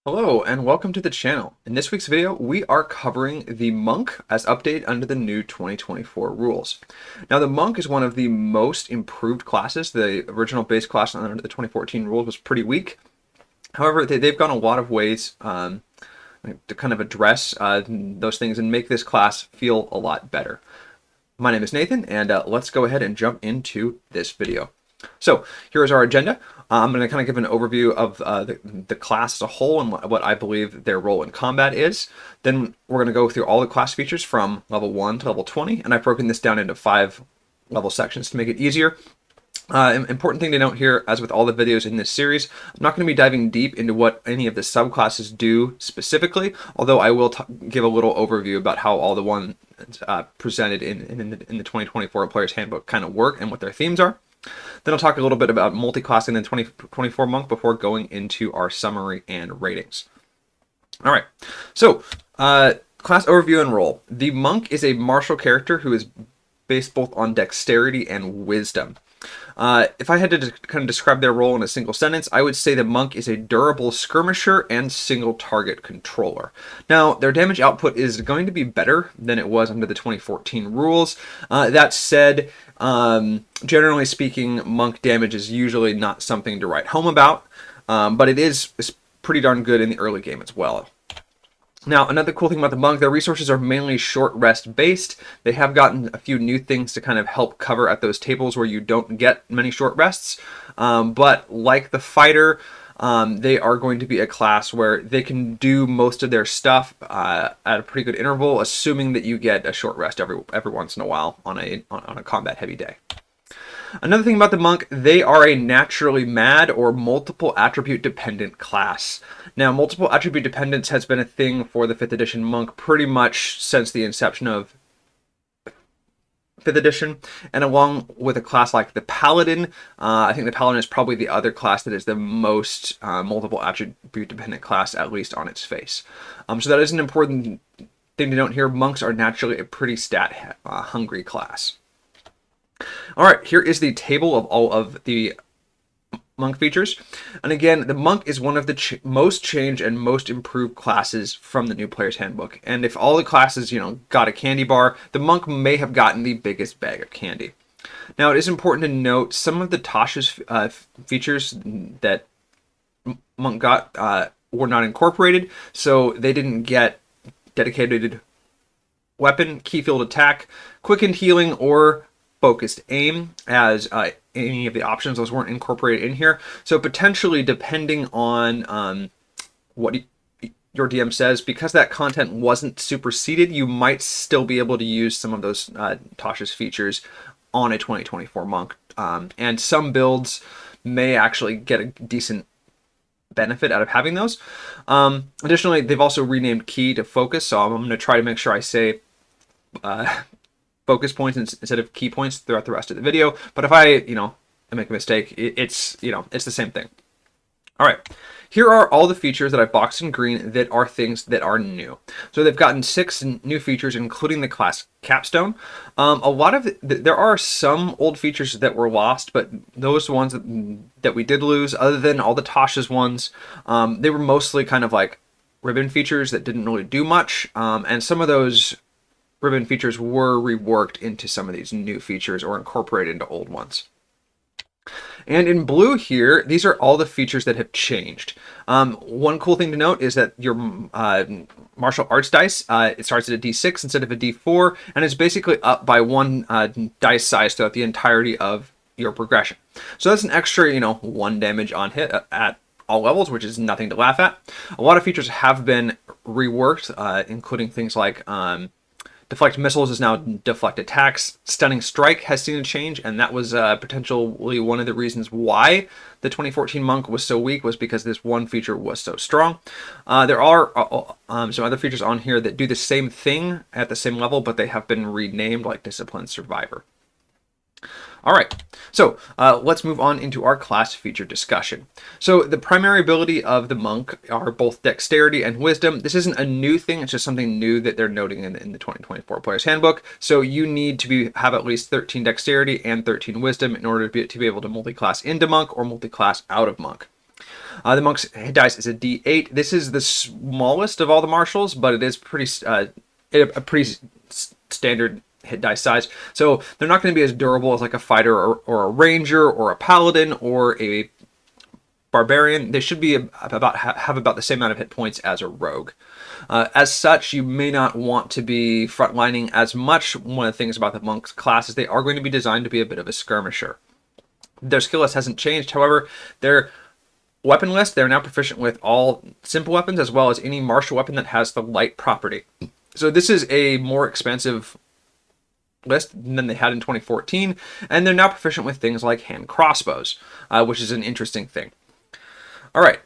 Hello and welcome to the channel. In this week's video, we are covering the Monk as updated under the new 2024 rules. Now, the Monk is one of the most improved classes. The original base class under the 2014 rules was pretty weak. However, they've gone a lot of ways to kind of address those things and make this class feel a lot better. My name is Nathan, and let's go ahead and jump into this video. So here is our agenda. I'm going to kind of give an overview of the class as a whole and what I believe their role in combat is. Then we're going to go through all the class features from level 1 to level 20, and I've broken this down into 5 level sections to make it easier. Important thing to note here, as with all the videos in this series, I'm not going to be diving deep into what any of the subclasses do specifically, although I will give a little overview about how all the ones presented in the 2024 Player's Handbook kind of work and what their themes are. Then I'll talk a little bit about multiclassing in 2024 Monk before going into our summary and ratings. All right, so class overview and role. The Monk is a martial character who is based both on dexterity and wisdom. If I had to kind of describe their role in a single sentence, I would say the Monk is a durable skirmisher and single target controller. Now, their damage output is going to be better than it was under the 2014 rules. That said, generally speaking, Monk damage is usually not something to write home about, but it is pretty darn good in the early game as well. Now, another cool thing about the Monk, their resources are mainly short rest based. They have gotten a few new things to kind of help cover at those tables where you don't get many short rests. But like the fighter, they are going to be a class where they can do most of their stuff at a pretty good interval, assuming that you get a short rest every once in a while on a combat heavy day. Another thing about the Monk, they are a naturally mad or multiple attribute dependent class. Now, multiple attribute dependence has been a thing for the 5th edition Monk pretty much since the inception of 5th edition, and along with a class like the Paladin, I think the Paladin is probably the other class that is the most multiple attribute dependent class, at least on its face. So that is an important thing to note here. Monks are naturally a pretty stat hungry class. All right, here is the table of all of the Monk features. And again, the Monk is one of the most changed and most improved classes from the new Player's Handbook. And if all the classes, got a candy bar, the Monk may have gotten the biggest bag of candy. Now, it is important to note some of the Tasha's features that Monk got were not incorporated, so they didn't get dedicated weapon, key field attack, quickened healing, or focused aim as any of the options. Those weren't incorporated in here. So potentially, depending on what your DM says, because that content wasn't superseded, you might still be able to use some of those Tasha's features on a 2024 Monk. And some builds may actually get a decent benefit out of having those. Additionally, they've also renamed key to focus, so I'm going to try to make sure I say focus points instead of key points throughout the rest of the video. But if I, make a mistake, it's the same thing. All right, here are all the features that I boxed in green that are things that are new. So they've gotten 6 new features, including the class capstone. A lot of there are some old features that were lost, but those ones that we did lose, other than all the Tasha's ones, they were mostly kind of like ribbon features that didn't really do much. And some of those ribbon features were reworked into some of these new features or incorporated into old ones. And in blue here, these are all the features that have changed. One cool thing to note is that your martial arts dice, it starts at a D6 instead of a D4, and it's basically up by 1 dice size throughout the entirety of your progression. So that's an extra, 1 damage on hit at all levels, which is nothing to laugh at. A lot of features have been reworked, including things like deflect missiles is now deflect attacks. Stunning strike has seen a change, and that was potentially one of the reasons why the 2014 Monk was so weak, was because this one feature was so strong. There are some other features on here that do the same thing at the same level, but they have been renamed, like Disciplined Survivor. All right, so let's move on into our class feature discussion. So the primary ability of the Monk are both dexterity and wisdom. This isn't a new thing, it's just something new that they're noting in the 2024 Player's Handbook. So you need to have at least 13 dexterity and 13 wisdom in order to be able to multiclass into Monk or multiclass out of Monk. The monk's hit dice is a D8. This is the smallest of all the martials, but it is a pretty standard hit dice size. So they're not going to be as durable as like a fighter or a ranger or a paladin or a barbarian. They should be have about the same amount of hit points as a rogue. As such, you may not want to be frontlining as much. One of the things about the monk's class is they are going to be designed to be a bit of a skirmisher. Their skill list hasn't changed. However, their weapon list, they're now proficient with all simple weapons as well as any martial weapon that has the light property. So this is a more expensive list than they had in 2014, and they're now proficient with things like hand crossbows, which is an interesting thing. All right,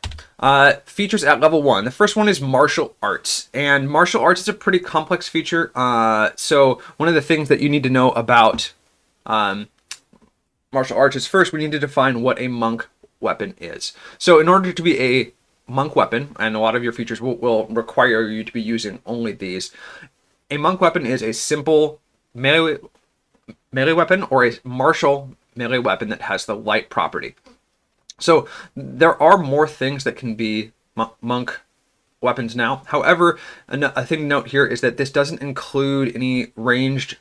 features at level 1. The first one is martial arts, and martial arts is a pretty complex feature. So one of the things that you need to know about martial arts is, first we need to define what a monk weapon is. So in order to be a monk weapon, and a lot of your features will require you to be using only these, a monk weapon is a simple melee weapon or a martial melee weapon that has the light property. So there are more things that can be monk weapons now. However, a thing to note here is that this doesn't include any ranged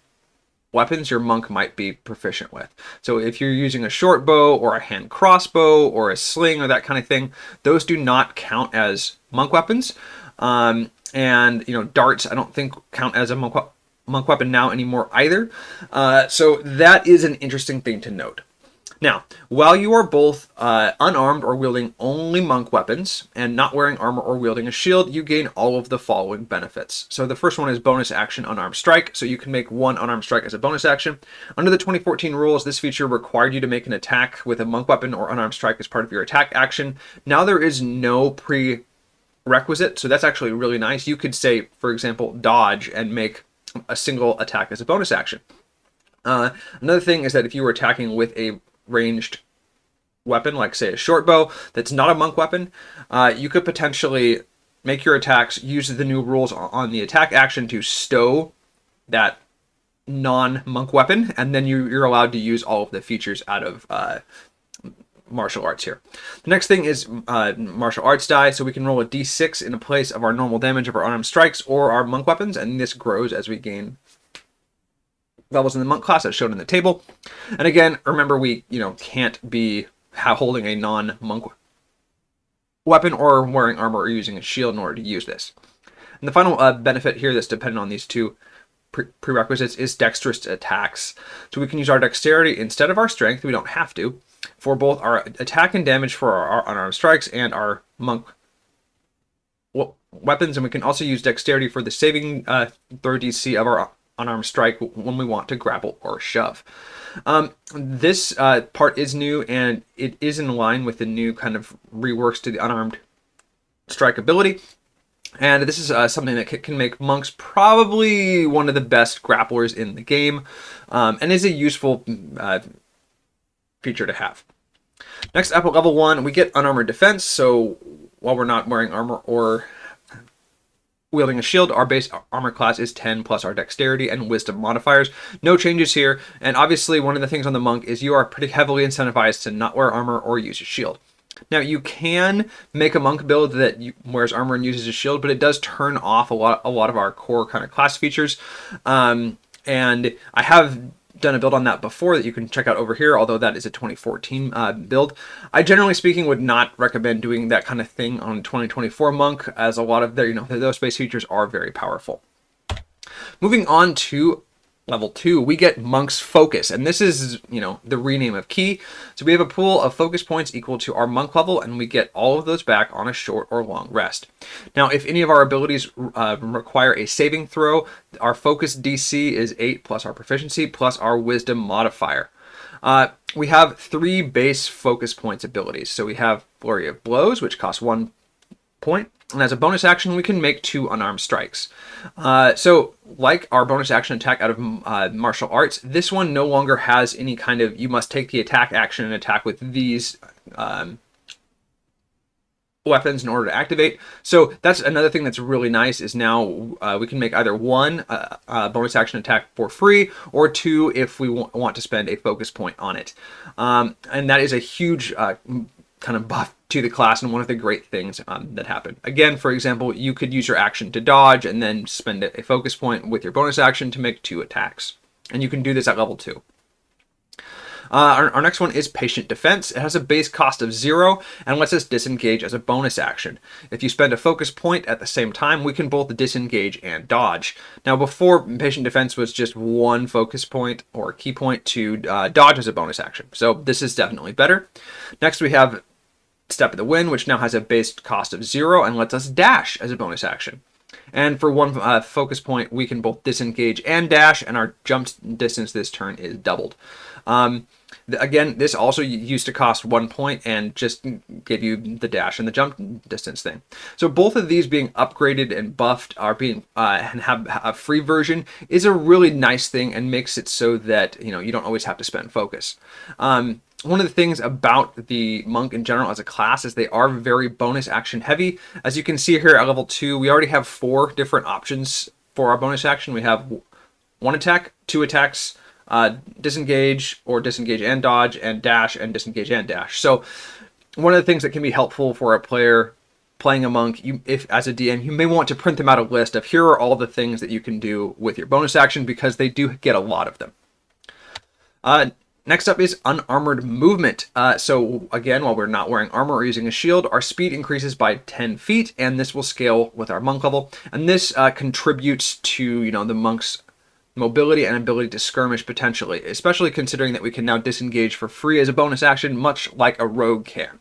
weapons your monk might be proficient with. So if you're using a short bow or a hand crossbow or a sling or that kind of thing, those do not count as monk weapons. And darts I don't think count as a monk weapon now anymore either. So that is an interesting thing to note. Now, while you are both unarmed or wielding only monk weapons and not wearing armor or wielding a shield, you gain all of the following benefits. So the first one is bonus action unarmed strike. So you can make one unarmed strike as a bonus action. Under the 2014 rules, this feature required you to make an attack with a monk weapon or unarmed strike as part of your attack action. Now there is no prerequisite, so that's actually really nice. You could say, for example, dodge and make a single attack as a bonus action. Another thing is that if you were attacking with a ranged weapon, like say a short bow, that's not a monk weapon, you could potentially make your attacks use the new rules on the attack action to stow that non-monk weapon, and then you're allowed to use all of the features out of martial arts here. The next thing is martial arts die, so we can roll a d6 in place of our normal damage of our unarmed strikes or our monk weapons, and this grows as we gain levels in the monk class as shown in the table. And again, remember, we can't be holding a non-monk weapon or wearing armor or using a shield in order to use this. And the final benefit here that's dependent on these two prerequisites is dexterous attacks. So we can use our dexterity instead of our strength. We don't have to, for both our attack and damage for our unarmed strikes and our monk weapons. And we can also use dexterity for the saving throw DC of our unarmed strike when we want to grapple or shove. This part is new, and it is in line with the new kind of reworks to the unarmed strike ability. And this is something that can make monks probably one of the best grapplers in the game, and is a useful feature to have. Next up at level 1, we get unarmored defense. So while we're not wearing armor or wielding a shield, our base armor class is 10 plus our dexterity and wisdom modifiers. No changes here. And obviously one of the things on the monk is you are pretty heavily incentivized to not wear armor or use a shield. Now you can make a monk build that wears armor and uses a shield, but it does turn off a lot of our core kind of class features. And I have done a build on that before that you can check out over here, although that is a 2014 build. I generally speaking would not recommend doing that kind of thing on 2024 monk, as a lot of their those base features are very powerful. Moving on to level 2, we get Monk's Focus, and this is, the rename of Key. So we have a pool of focus points equal to our monk level, and we get all of those back on a short or long rest. Now, if any of our abilities require a saving throw, our focus DC is 8 plus our proficiency plus our wisdom modifier. We have 3 base focus points abilities. So we have Flurry of Blows, which costs 1 point. And as a bonus action, we can make 2 unarmed strikes. So like our bonus action attack out of martial arts, this one no longer has any kind of, you must take the attack action and attack with these weapons in order to activate. So that's another thing that's really nice, is now we can make either 1 bonus action attack for free, or 2 if we want to spend a focus point on it. And that is a huge kind of buff to the class and one of the great things that happen. Again, for example, you could use your action to dodge and then spend a focus point with your bonus action to make 2 attacks. And you can do this at level 2. Our next one is Patient Defense. It has a base cost of 0 and lets us disengage as a bonus action. If you spend a focus point at the same time, we can both disengage and dodge. Now, before, Patient Defense was just 1 focus point or key point to dodge as a bonus action. So this is definitely better. Next, we have Step of the Wind, which now has a base cost of 0 and lets us dash as a bonus action. And for 1 focus point, we can both disengage and dash, and our jump distance this turn is doubled. Again, this also used to cost 1 point and just give you the dash and the jump distance thing. So both of these being upgraded and buffed are being and have a free version is a really nice thing and makes it so that you don't always have to spend focus. One of the things about the monk in general as a class is they are very bonus action heavy. As you can see here at level 2, we already have 4 different options for our bonus action. We have 1 attack, 2 attacks, disengage or disengage and dodge, and dash and disengage and dash. So one of the things that can be helpful for a player playing a monk, if as a DM, you may want to print them out a list of here are all the things that you can do with your bonus action, because they do get a lot of them. Next up is Unarmored Movement. So again, while we're not wearing armor or using a shield, our speed increases by 10 feet, and this will scale with our monk level. And this contributes to the monk's mobility and ability to skirmish potentially, especially considering that we can now disengage for free as a bonus action, much like a rogue can.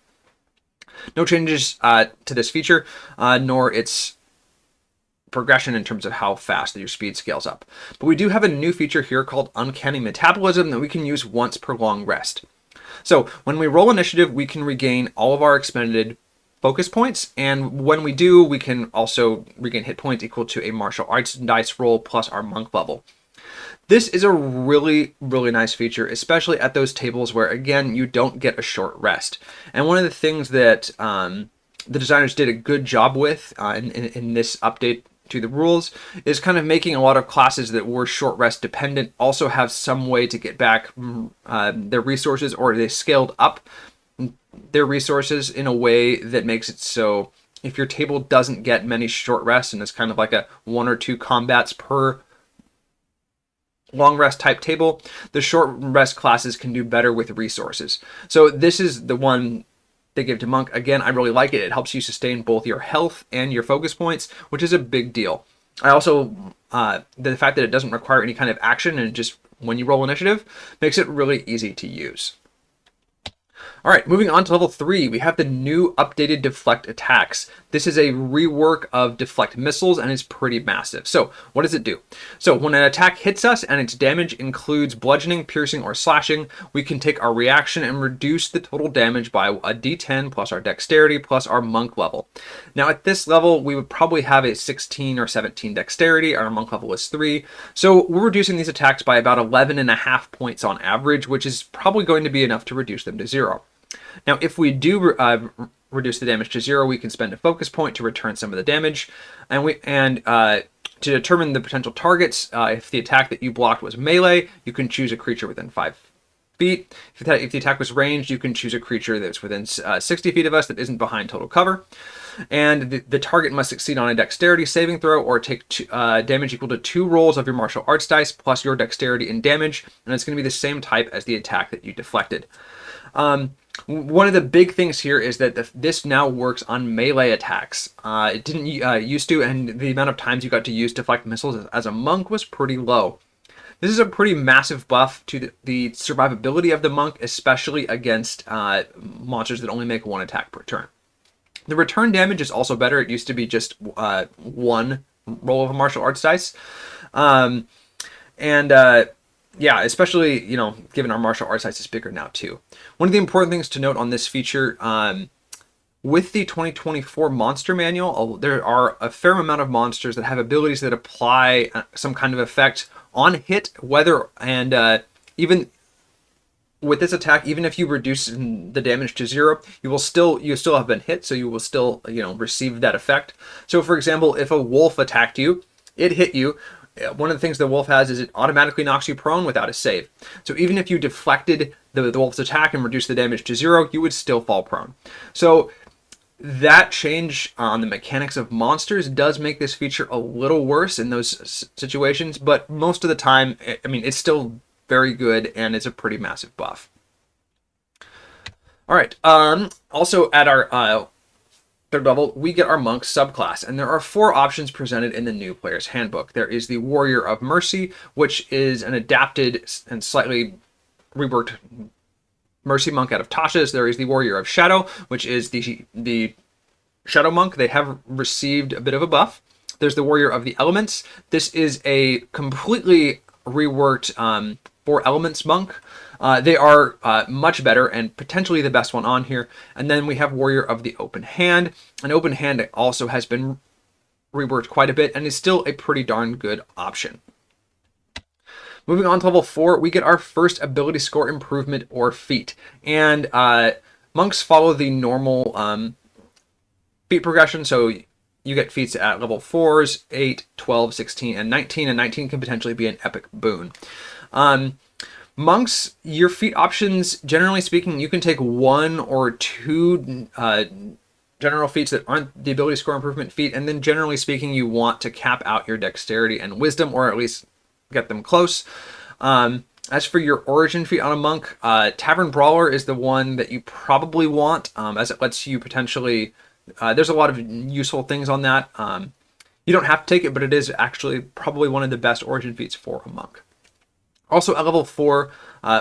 No changes to this feature, nor its progression in terms of how fast your speed scales up. But we do have a new feature here called Uncanny Metabolism that we can use once per long rest. So when we roll initiative, we can regain all of our expended focus points, and when we do, we can also regain hit points equal to a martial arts dice roll plus our monk level. This is a really, really nice feature, especially at those tables where, again, you don't get a short rest. And one of the things that the designers did a good job with in this update to the rules is kind of making a lot of classes that were short rest dependent also have some way to get back their resources, or they scaled up their resources in a way that makes it so if your table doesn't get many short rests and it's kind of like a 1 or 2 combats per long rest type table, the short rest classes can do better with resources. So this is the one they give to monk. Again, I really like it. It helps you sustain both your health and your focus points, which is a big deal. I also, the fact that it doesn't require any kind of action and just when you roll initiative makes it really easy to use. All right, moving on to level 3, we have the new updated deflect attacks. This is a rework of deflect missiles and it's pretty massive. So what does it do? So when an attack hits us and its damage includes bludgeoning, piercing, or slashing, we can take our reaction and reduce the total damage by a d10 plus our dexterity plus our monk level. Now at this level, we would probably have a 16 or 17 dexterity. Our monk level is 3. So we're reducing these attacks by about 11.5 points on average, which is probably going to be enough to reduce them to 0. Now, if we do reduce the damage to 0, we can spend a focus point to return some of the damage, and to determine the potential targets. If the attack that you blocked was melee, you can choose a creature within 5 feet. If the attack was ranged, you can choose a creature that's within 60 feet of us that isn't behind total cover. And the target must succeed on a dexterity saving throw or take damage equal to 2 rolls of your martial arts dice plus your dexterity and damage, and it's going to be the same type as the attack that you deflected. One of the big things here is that this now works on melee attacks. It didn't used to, and the amount of times you got to use deflect missiles as a monk was pretty low. This is a pretty massive buff to the survivability of the monk, especially against monsters that only make 1 attack per turn. The return damage is also better. It used to be just 1 roll of a martial arts dice. Yeah, especially, given our martial arts dice is bigger now too. One of the important things to note on this feature, with the 2024 monster manual, there are a fair amount of monsters that have abilities that apply some kind of effect on hit, whether, and even with this attack, even if you reduce the damage to 0, you still have been hit, so you will still, receive that effect. So for example, if a wolf attacked you, it hit you, one of the things the wolf has is it automatically knocks you prone without a save. So even if you deflected the wolf's attack and reduced the damage to 0, you would still fall prone. So that change on the mechanics of monsters does make this feature a little worse in those situations, but most of the time, I mean, it's still very good and it's a pretty massive buff. All right. Also at our third level, we get our monk subclass, and there are 4 options presented in the new player's handbook. There is the Warrior of Mercy, which is an adapted and slightly reworked Mercy monk out of Tasha's. There is the Warrior of Shadow, which is the Shadow monk. They have received a bit of a buff. There's the Warrior of the Elements. This is a completely reworked 4 Elements monk. They are much better and potentially the best one on here. And then we have Warrior of the Open Hand. An Open Hand also has been reworked quite a bit and is still a pretty darn good option. Moving on to level 4, we get our first ability score improvement or feat. And monks follow the normal feat progression. So you get feats at level 4s, 8, 12, 16, and 19. And 19 can potentially be an epic boon. Monks, your feat options, generally speaking, you can take 1 or 2 general feats that aren't the ability score improvement feat, and then generally speaking, you want to cap out your dexterity and wisdom, or at least get them close. As for your origin feat on a monk, Tavern Brawler is the one that you probably want, as it lets you potentially, there's a lot of useful things on that. You don't have to take it, but it is actually probably one of the best origin feats for a monk. Also at level 4,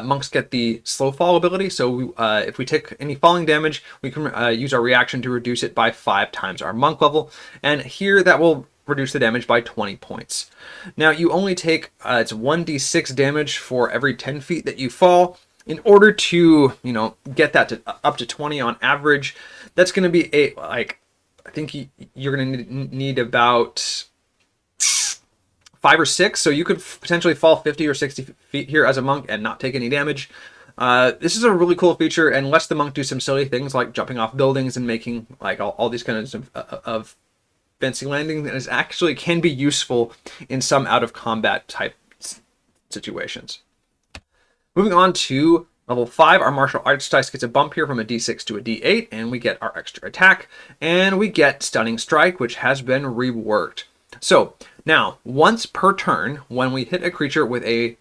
monks get the slow fall ability. So if we take any falling damage, we can use our reaction to reduce it by 5 times our monk level. And here that will reduce the damage by 20 points. Now you only take, it's 1d6 damage for every 10 feet that you fall. In order to, get that to up to 20 on average, that's going to be I think you're going to need about 5 or 6, so you could potentially fall 50 or 60 feet here as a monk and not take any damage. This is a really cool feature and lets the monk do some silly things like jumping off buildings and making like all these kinds of fancy landings, and it actually can be useful in some out of combat type situations. Moving on to level 5, our martial arts dice gets a bump here from a d6 to a d8, and we get our extra attack, and we get stunning strike, which has been reworked. So now, once per turn, when we hit a creature with a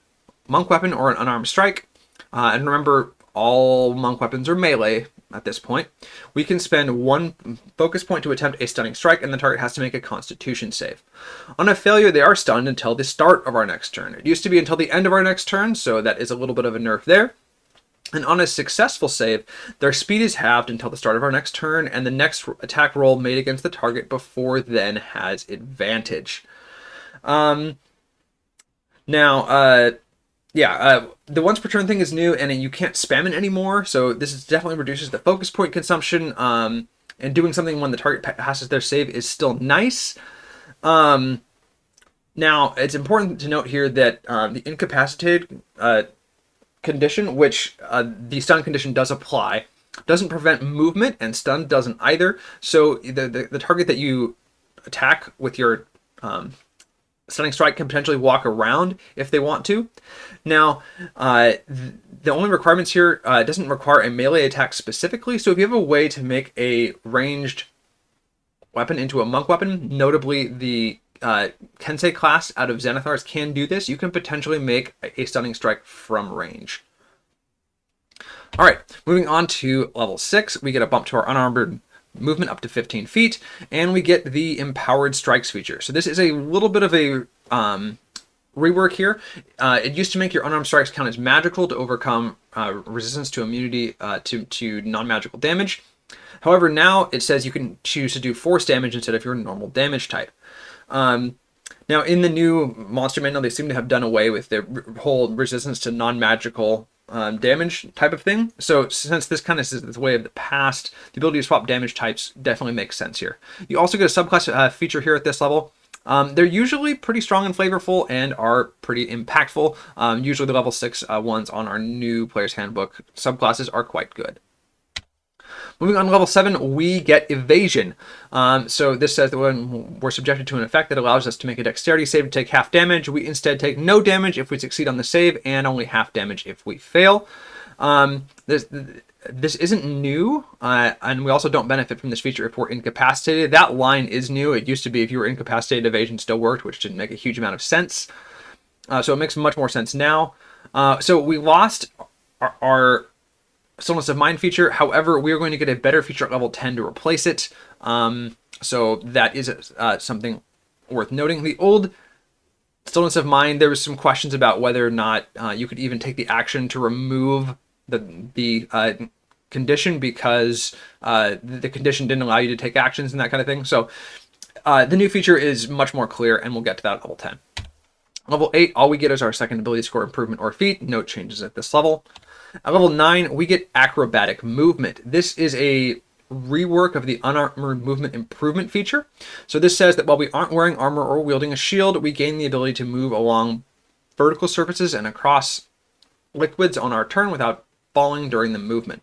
monk weapon or an unarmed strike, and remember, all monk weapons are melee at this point, we can spend 1 focus point to attempt a stunning strike, and the target has to make a constitution save. On a failure, they are stunned until the start of our next turn. It used to be until the end of our next turn, so that is a little bit of a nerf there. And on a successful save, their speed is halved until the start of our next turn, and the next attack roll made against the target before then has advantage. The once per turn thing is new, and you can't spam it anymore, so this definitely reduces the focus point consumption, and doing something when the target passes their save is still nice. Now, it's important to note here that the incapacitated condition, which the stun condition does apply, doesn't prevent movement, and stun doesn't either, so the target that you attack with your stunning strike can potentially walk around if they want to. Now, the only requirements here, it doesn't require a melee attack specifically, so if you have a way to make a ranged weapon into a monk weapon, notably the Kensei class out of Xanathars can do this, you can potentially make a stunning strike from range. All right, moving on to level 6, we get a bump to our unarmored movement up to 15 feet, and we get the empowered strikes feature. So this is a little bit of a rework here. It used to make your unarmed strikes count as magical to overcome resistance to immunity to non-magical damage. However, now it says you can choose to do force damage instead of your normal damage type. Now, in the new monster manual, they seem to have done away with their whole resistance to non-magical damage type of thing. So since this kind of is the way of the past, the ability to swap damage types definitely makes sense here. You also get a subclass feature here at this level. They're usually pretty strong and flavorful and are pretty impactful. Usually the level 6 ones on our new player's handbook subclasses are quite good. Moving on to level 7, we get evasion. So this says that when we're subjected to an effect that allows us to make a dexterity save to take half damage, we instead take no damage if we succeed on the save and only half damage if we fail. This isn't new, and we also don't benefit from this feature if we're incapacitated. That line is new. It used to be if you were incapacitated, evasion still worked, which didn't make a huge amount of sense. So it makes much more sense now. So we lost our stillness of mind feature. However, we are going to get a better feature at level 10 to replace it. So that is something worth noting. The old stillness of mind, there was some questions about whether or not you could even take the action to remove the condition, because the condition didn't allow you to take actions and that kind of thing. So the new feature is much more clear, and we'll get to that at level 10. Level 8, all we get is our second ability score improvement or feat. No changes at this level. At level 9, we get acrobatic movement. This is a rework of the unarmored movement improvement feature. So this says that while we aren't wearing armor or wielding a shield, we gain the ability to move along vertical surfaces and across liquids on our turn without falling during the movement.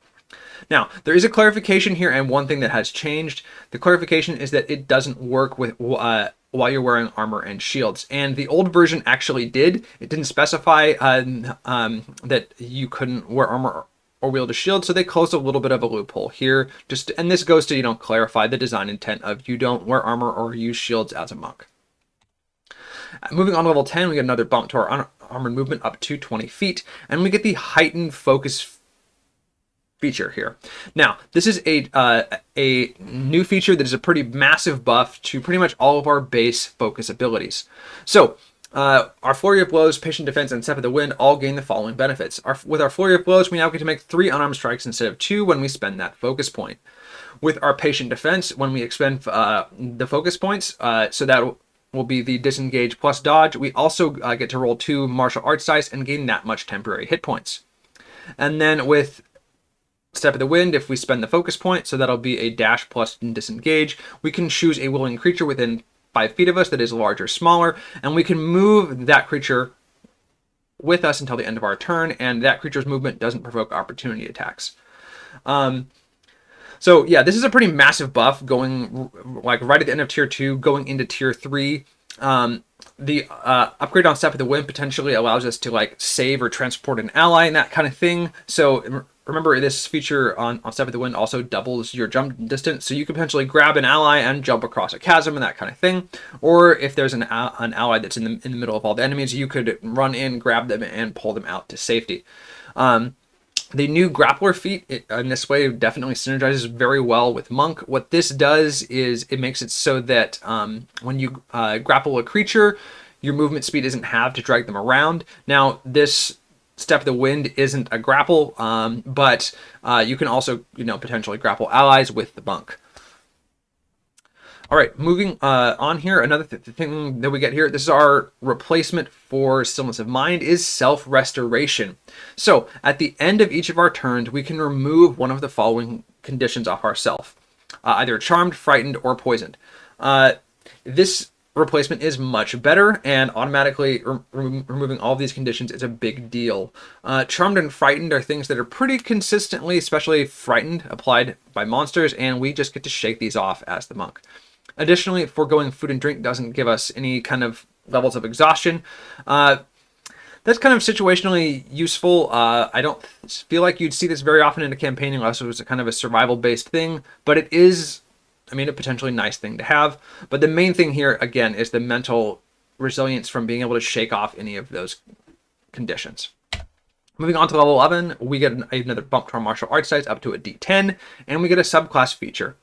Now, there is a clarification here, and one thing that has changed. The clarification is that it doesn't work with while you're wearing armor and shields. And the old version actually did. It didn't specify that you couldn't wear armor or wield a shield, so they closed a little bit of a loophole here. And this goes to, clarify the design intent of you don't wear armor or use shields as a monk. Moving on to level 10, we get another bump to our unarmored movement up to 20 feet, and we get the heightened focus feature here. Now, this is a new feature that is a pretty massive buff to pretty much all of our base focus abilities. So, our Flurry of Blows, Patient Defense, and Step of the Wind all gain the following benefits. With our Flurry of Blows, we now get to make 3 unarmed strikes instead of 2 when we spend that focus point. With our Patient Defense, when we expend the focus points, so that will be the disengage plus dodge, we also get to roll 2 martial arts dice and gain that much temporary hit points. And then with Step of the Wind, if we spend the focus point, so that'll be a dash plus disengage, we can choose a willing creature within 5 feet of us that is large or smaller, and we can move that creature with us until the end of our turn, and that creature's movement doesn't provoke opportunity attacks. So yeah, this is a pretty massive buff going like right at the end of tier 2, going into tier 3. The upgrade on Step of the Wind potentially allows us to save or transport an ally and that kind of thing. So remember, this feature on Step of the Wind also doubles your jump distance, so you can potentially grab an ally and jump across a chasm and that kind of thing. Or if there's an ally that's in the middle of all the enemies, you could run in, grab them, and pull them out to safety. The new grappler feat in this way definitely synergizes very well with Monk. What this does is it makes it so that when you grapple a creature, your movement speed isn't halved to drag them around. Now, this Step of the Wind isn't a grapple, but you can also potentially grapple allies with the Monk. All right, moving on here, another thing that we get here, this is our replacement for Stillness of Mind, is Self-Restoration. So, at the end of each of our turns, we can remove one of the following conditions off ourself. Either Charmed, Frightened, or Poisoned. This replacement is much better, and automatically removing all of these conditions is a big deal. Charmed and Frightened are things that are pretty consistently, especially Frightened, applied by monsters, and we just get to shake these off as the Monk. Additionally, foregoing food and drink doesn't give us any kind of levels of exhaustion. That's kind of situationally useful. I don't feel like you'd see this very often in a campaign unless it was a kind of a survival-based thing, but it is, a potentially nice thing to have. But the main thing here, again, is the mental resilience from being able to shake off any of those conditions. Moving on to level 11, we get another bump to our martial arts dice up to a D10, and we get a subclass feature.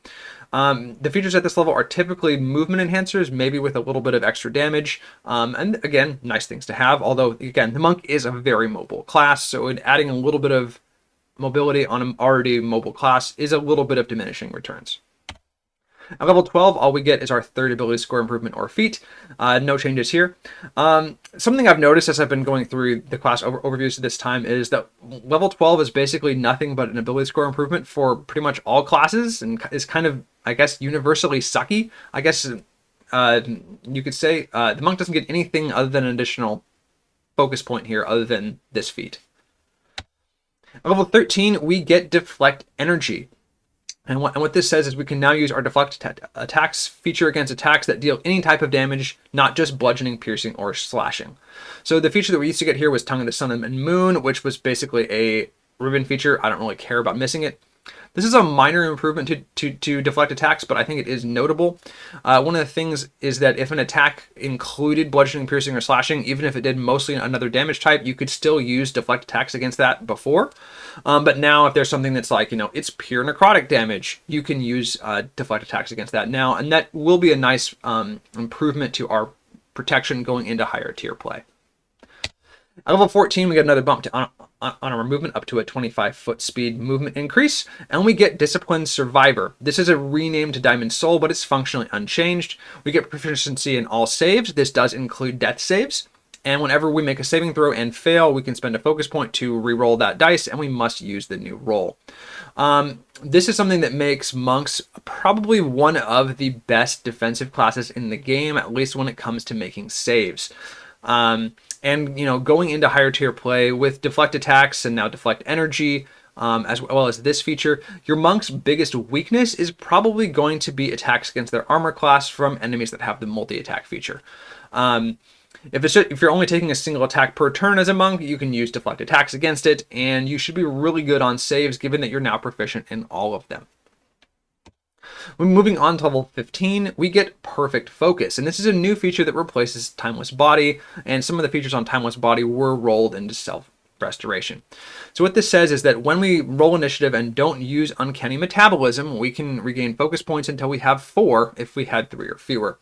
The features at this level are typically movement enhancers, maybe with a little bit of extra damage, and again, nice things to have, although, again, the Monk is a very mobile class, so adding a little bit of mobility on an already mobile class is a little bit of diminishing returns. At level 12, all we get is our third ability score improvement or feat. No changes here. Something I've noticed as I've been going through the class overviews this time is that level 12 is basically nothing but an ability score improvement for pretty much all classes, and is kind of, I guess, universally sucky. I guess you could say the Monk doesn't get anything other than an additional focus point here other than this feat. At level 13, we get Deflect Energy. And what this says is we can now use our deflect attacks feature against attacks that deal any type of damage, not just bludgeoning, piercing, or slashing. So the feature that we used to get here was Tongue of the Sun and Moon, which was basically a ribbon feature. I don't really care about missing it. This is a minor improvement to deflect attacks, but I think it is notable. One of the things is that if an attack included bludgeoning, piercing, or slashing, even if it did mostly another damage type, you could still use deflect attacks against that before. But now if there's something that's like, it's pure necrotic damage, you can use deflect attacks against that now. And that will be a nice improvement to our protection going into higher tier play. At level 14, we get another bump on our movement up to a 25-foot speed movement increase, and we get Disciplined Survivor. This is a renamed Diamond Soul, but it's functionally unchanged. We get proficiency in all saves. This does include death saves, and whenever we make a saving throw and fail, we can spend a focus point to re-roll that dice, and we must use the new roll. This is something that makes monks probably one of the best defensive classes in the game, at least when it comes to making saves. And, going into higher tier play with deflect attacks and now deflect energy, as well as this feature, your monk's biggest weakness is probably going to be attacks against their armor class from enemies that have the multi-attack feature. If you're only taking a single attack per turn as a monk, you can use deflect attacks against it, and you should be really good on saves given that you're now proficient in all of them. When moving on to level 15, we get Perfect Focus, and this is a new feature that replaces Timeless Body, and some of the features on Timeless Body were rolled into Self-Restoration. So what this says is that when we roll initiative and don't use Uncanny Metabolism, we can regain focus points until we have 4 if we had 3 or fewer.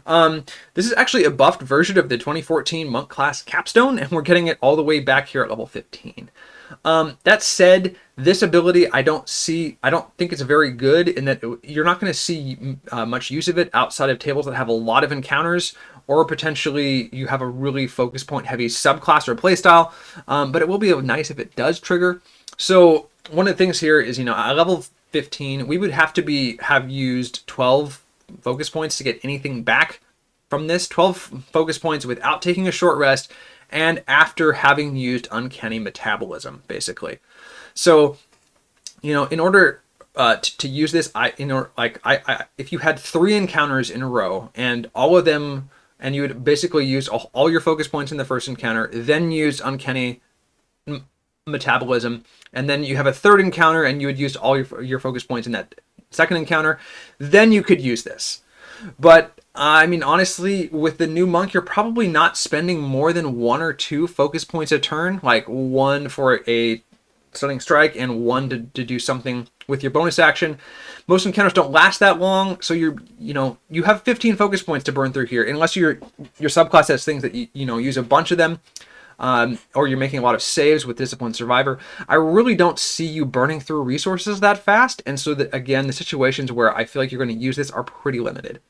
This is actually a buffed version of the 2014 Monk class Capstone, and we're getting it all the way back here at level 15. That said, this ability I don't think it's very good in that you're not going to see much use of it outside of tables that have a lot of encounters, or potentially you have a really focus point heavy subclass or playstyle, but it will be nice if it does trigger. So one of the things here is, at level 15, we would have to have used 12 focus points to get anything back from this, 12 focus points without taking a short rest, and after having used Uncanny Metabolism, basically. So, in order to use this, if you had 3 encounters in a row and all of them, and you would basically use all your focus points in the first encounter, then use Uncanny Metabolism, and then you have a 3rd encounter and you would use all your focus points in that 2nd encounter, then you could use this. But honestly, with the new monk, you're probably not spending more than 1 or 2 focus points a turn, like 1 for a stunning strike and 1 to do something with your bonus action. Most encounters don't last that long, so you have 15 focus points to burn through here, unless your subclass has things that use a bunch of them, or you're making a lot of saves with Disciplined Survivor. I really don't see you burning through resources that fast, and so that, again, the situations where I feel like you're going to use this are pretty limited.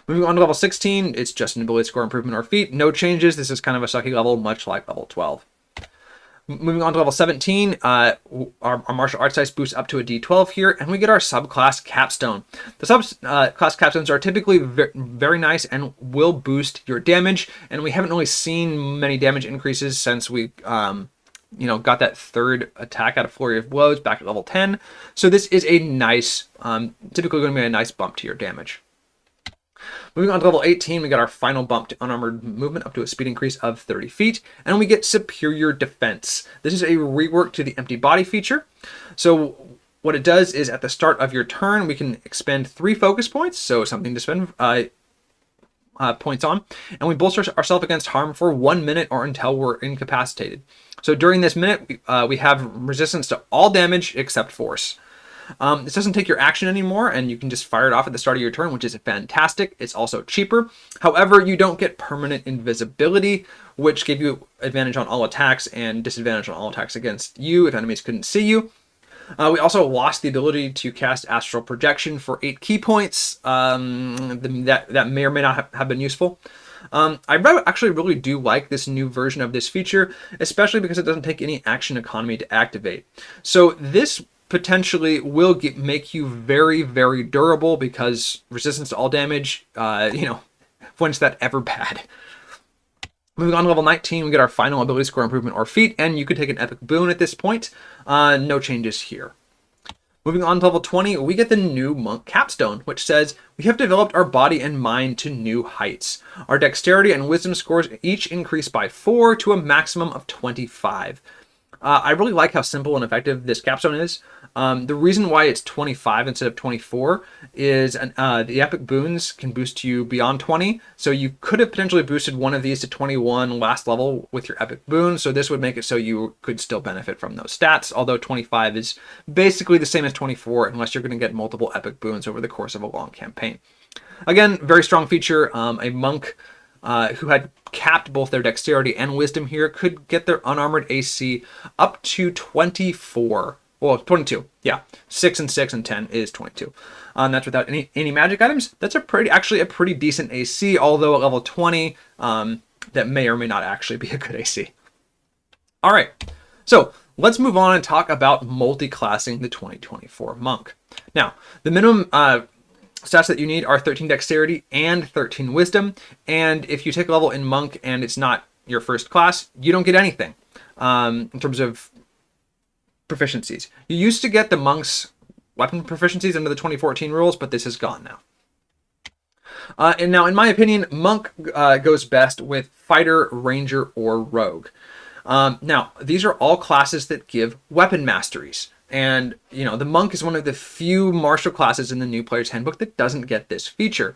Moving on to level 16, it's just an ability score improvement or feat. No changes. This is kind of a sucky level, much like level 12. Moving on to level 17, our martial arts dice boosts up to a D12 here, and we get our subclass Capstone. The subclass Capstones are typically very nice and will boost your damage, and we haven't really seen many damage increases since we got that 3rd attack out of Flurry of Blows back at level 10. So this is a nice, typically going to be a nice bump to your damage. Moving on to level 18, we got our final bump to unarmored movement up to a speed increase of 30 feet, and we get Superior Defense. This is a rework to the empty body feature. So what it does is at the start of your turn, we can expend 3 focus points, so something to spend points on, and we bolster ourselves against harm for 1 minute or until we're incapacitated. So during this minute, we have resistance to all damage except force. This doesn't take your action anymore, and you can just fire it off at the start of your turn, which is fantastic. It's also cheaper. However, you don't get permanent invisibility, which gave you advantage on all attacks and disadvantage on all attacks against you if enemies couldn't see you. We also lost the ability to cast Astral Projection for 8 key points. That may or may not have been useful. I actually really do like this new version of this feature, especially because it doesn't take any action economy to activate. So this potentially will make you very, very durable, because resistance to all damage, when's that ever bad? Moving on to level 19, we get our final ability score improvement or feat, and you could take an epic boon at this point. No changes here. Moving on to level 20, we get the new Monk Capstone, which says, we have developed our body and mind to new heights. Our dexterity and wisdom scores each increase by 4 to a maximum of 25. I really like how simple and effective this capstone is. The reason why it's 25 instead of 24 is the epic boons can boost you beyond 20. So you could have potentially boosted one of these to 21 last level with your epic boon. So this would make it so you could still benefit from those stats. Although 25 is basically the same as 24 unless you're going to get multiple epic boons over the course of a long campaign. Again, very strong feature. A monk who had capped both their dexterity and wisdom here could get their unarmored AC up to 24. Well, 22. Yeah, 6 and 6 and 10 is 22. That's without any magic items. That's actually a pretty decent AC, although at level 20, that may or may not actually be a good AC. All right, so let's move on and talk about multi-classing the 2024 monk. Now, the minimum stats that you need are 13 dexterity and 13 wisdom. And if you take a level in monk and it's not your first class, you don't get anything in terms of proficiencies. You used to get the monk's weapon proficiencies under the 2014 rules, but this is gone now. And now, in my opinion, monk goes best with fighter, ranger, or rogue. Now, these are all classes that give weapon masteries. And, the monk is one of the few martial classes in the new player's handbook that doesn't get this feature.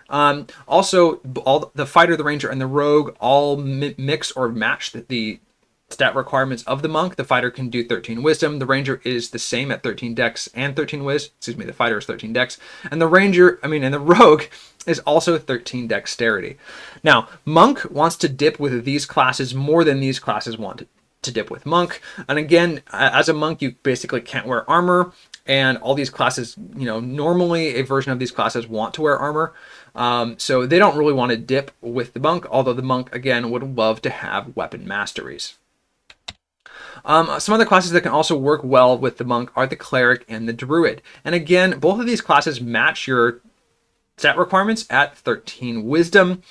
Also, all the fighter, the ranger, and the rogue all mix or match the stat requirements of the monk. The fighter can do 13 wisdom. The ranger is the same at 13 dex and 13 wis. Excuse me, the fighter is 13 dex. And the rogue is also 13 dexterity. Now, monk wants to dip with these classes more than these classes want to dip with monk. And again, as a monk, you basically can't wear armor. And all these classes, normally a version of these classes want to wear armor. So they don't really want to dip with the monk, although the monk, again, would love to have weapon masteries. Some other classes that can also work well with the monk are the cleric and the druid. And again, both of these classes match your stat requirements at 13 wisdom.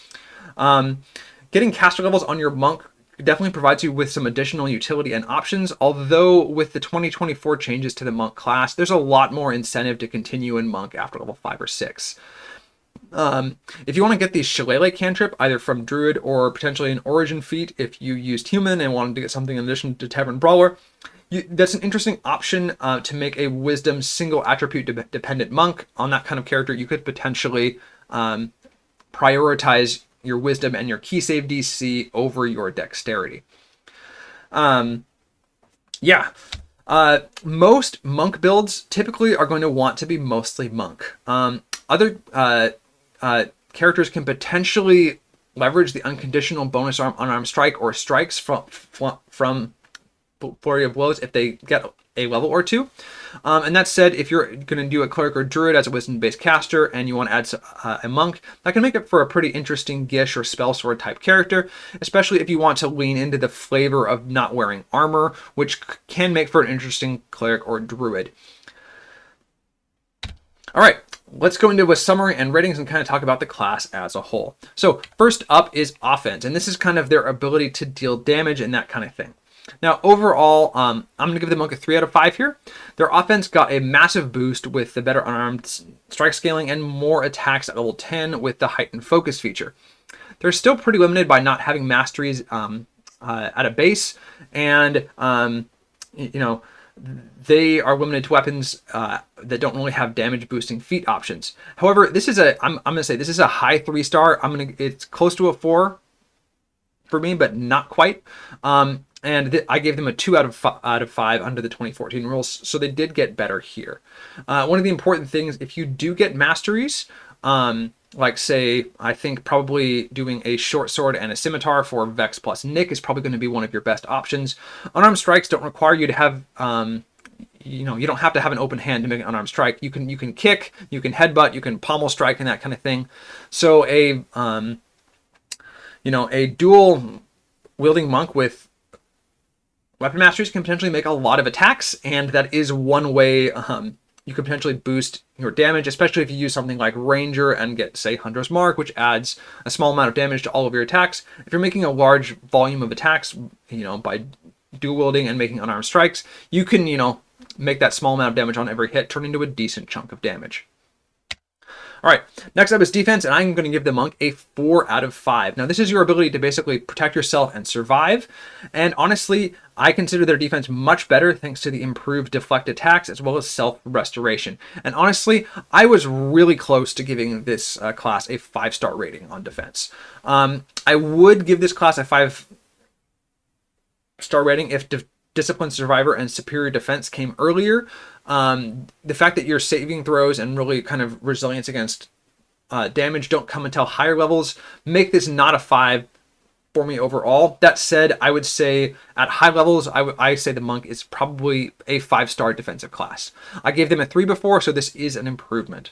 Getting caster levels on your monk definitely provides you with some additional utility and options, although with the 2024 changes to the monk class, there's a lot more incentive to continue in monk after level 5 or 6. If you want to get the Shillelagh cantrip, either from Druid or potentially an Origin feat, if you used Human and wanted to get something in addition to Tavern Brawler, that's an interesting option to make a Wisdom single attribute dependent monk. On that kind of character, you could potentially prioritize your Wisdom and your Key Save DC over your Dexterity. Most monk builds typically are going to want to be mostly monk. Other characters can potentially leverage the unconditional bonus unarmed strike or strikes from Flurry of Blows if they get a level or two. And that said, if you're going to do a cleric or druid as a wisdom-based caster and you want to add a monk, that can make it for a pretty interesting Gish or spell sword type character, especially if you want to lean into the flavor of not wearing armor, which can make for an interesting cleric or druid. All right, let's go into a summary and ratings and kind of talk about the class as a whole. So first up is offense, and this is kind of their ability to deal damage and that kind of thing. Now, overall, I'm going to give the monk a 3 out of 5 here. Their offense got a massive boost with the better unarmed strike scaling and more attacks at level 10 with the heightened focus feature. They're still pretty limited by not having masteries at a base, and they are limited to weapons that don't really have damage boosting feat options. However, this is I'm going to say this is a high 3-star. It's close to a 4 for me, but not quite. And I gave them a 2 out of 5 under the 2014 rules, so they did get better here. One of the important things, if you do get masteries, like say, I think probably doing a short sword and a scimitar for Vex plus Nick is probably going to be one of your best options. Unarmed strikes don't require you to have, you don't have to have an open hand to make an unarmed strike. You can kick, you can headbutt, you can pommel strike, and that kind of thing. So a dual wielding monk with weapon masteries can potentially make a lot of attacks, and that is one way you could potentially boost your damage, especially if you use something like Ranger and get, say, Hunter's Mark, which adds a small amount of damage to all of your attacks. If you're making a large volume of attacks, by dual wielding and making unarmed strikes, you can, make that small amount of damage on every hit turn into a decent chunk of damage. All right, next up is defense, and I'm going to give the monk a 4 out of 5. Now, this is your ability to basically protect yourself and survive. And honestly, I consider their defense much better thanks to the improved deflect attacks as well as self-restoration. And honestly, I was really close to giving this class a 5-star rating on defense. I would give this class a 5-star rating if Disciplined Survivor and Superior Defense came earlier. The fact that your saving throws and really kind of resilience against damage don't come until higher levels make this not a 5 for me overall. That said, I would say at high levels, I say the monk is probably a 5-star defensive class. I gave them a 3 before, so this is an improvement.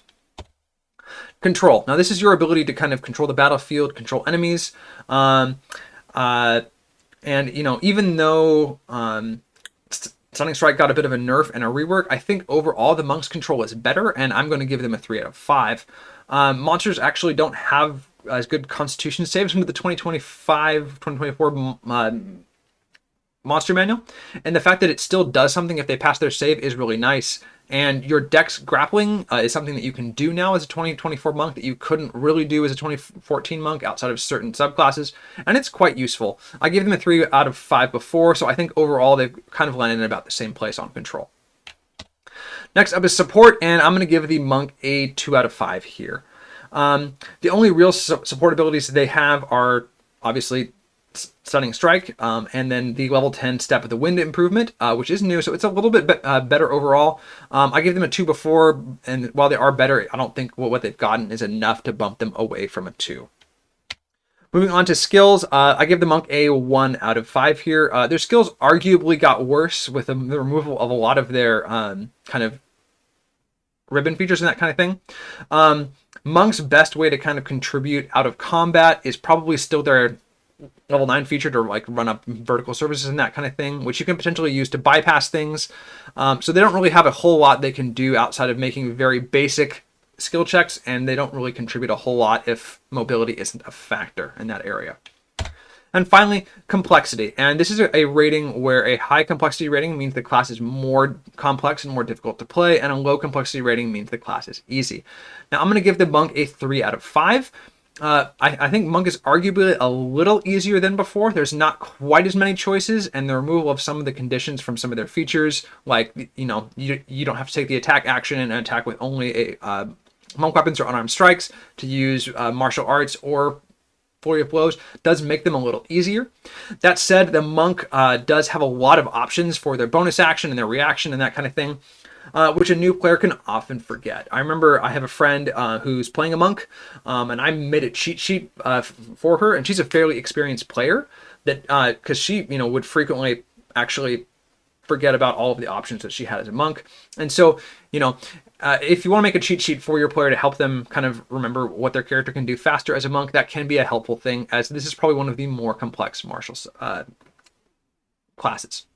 Control. Now, this is your ability to kind of control the battlefield, control enemies. And, you know, even though Stunning Strike got a bit of a nerf and a rework, I think overall the Monk's control is better, and I'm going to give them a 3 out of 5. Monsters actually don't have as good constitution saves under the 2025-2024 monster manual, and the fact that it still does something if they pass their save is really nice. And your dex grappling is something that you can do now as a 2024 monk that you couldn't really do as a 2014 monk outside of certain subclasses, and it's quite useful. I gave them a 3 out of 5 before, so I think overall they've kind of landed in about the same place on control. Next up is support, and I'm going to give the monk a 2 out of 5 here. The only real support abilities they have are obviously Stunning Strike, and then the level 10 Step of the Wind improvement, which is new, so it's a little bit better overall. I gave them a 2 before, and while they are better, I don't think what they've gotten is enough to bump them away from a 2. Moving on to skills, I give the monk a 1 out of 5 here. Their skills arguably got worse with the removal of a lot of their kind of ribbon features and that kind of thing. Monk's best way to kind of contribute out of combat is probably still their level 9 feature to like run up vertical surfaces and that kind of thing, which you can potentially use to bypass things. So they don't really have a whole lot they can do outside of making very basic skill checks, and they don't really contribute a whole lot if mobility isn't a factor in that area. And finally, complexity. And this is a rating where a high complexity rating means the class is more complex and more difficult to play, and a low complexity rating means the class is easy. Now, I'm going to give the monk a 3 out of 5. I think monk is arguably a little easier than before. There's not quite as many choices, and the removal of some of the conditions from some of their features, like, you know, you don't have to take the attack action and attack with only a monk weapons or unarmed strikes, to use martial arts or flurry of blows, does make them a little easier. That said, the monk does have a lot of options for their bonus action and their reaction and that kind of thing, which a new player can often forget. I remember I have a friend who's playing a monk, and I made a cheat sheet for her, and she's a fairly experienced player, that because she, you know, would frequently actually forget about all of the options that she had as a monk. And so, you know, if you want to make a cheat sheet for your player to help them kind of remember what their character can do faster as a monk, that can be a helpful thing, as this is probably one of the more complex martial classes.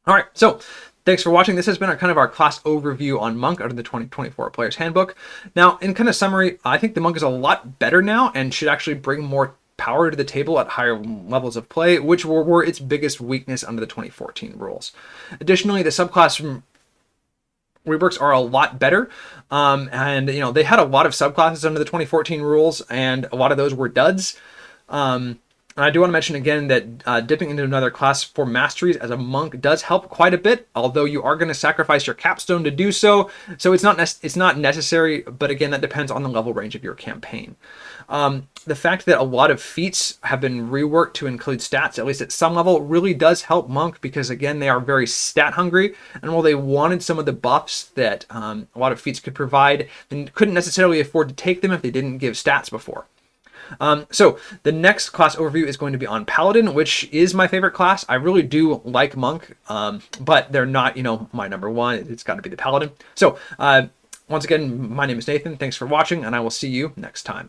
All right, so thanks for watching. This has been kind of our class overview on monk under the 2024 Player's Handbook. Now, in kind of summary, I think the monk is a lot better now and should actually bring more power to the table at higher levels of play, which were its biggest weakness under the 2014 rules. Additionally, the subclass reworks are a lot better, and you know, they had a lot of subclasses under the 2014 rules, and a lot of those were duds. And I do want to mention again that dipping into another class for masteries as a monk does help quite a bit, although you are going to sacrifice your capstone to do so. So it's not necessary, but again, that depends on the level range of your campaign. The fact that a lot of feats have been reworked to include stats, at least at some level, really does help monk, because again, they are very stat hungry, and while they wanted some of the buffs that a lot of feats could provide, they couldn't necessarily afford to take them if they didn't give stats before. So the next class overview is going to be on Paladin, which is my favorite class. I really do like monk, but they're not, you know, my number one. It's got to be the Paladin. So once again, my name is Nathan. Thanks for watching, and I will see you next time.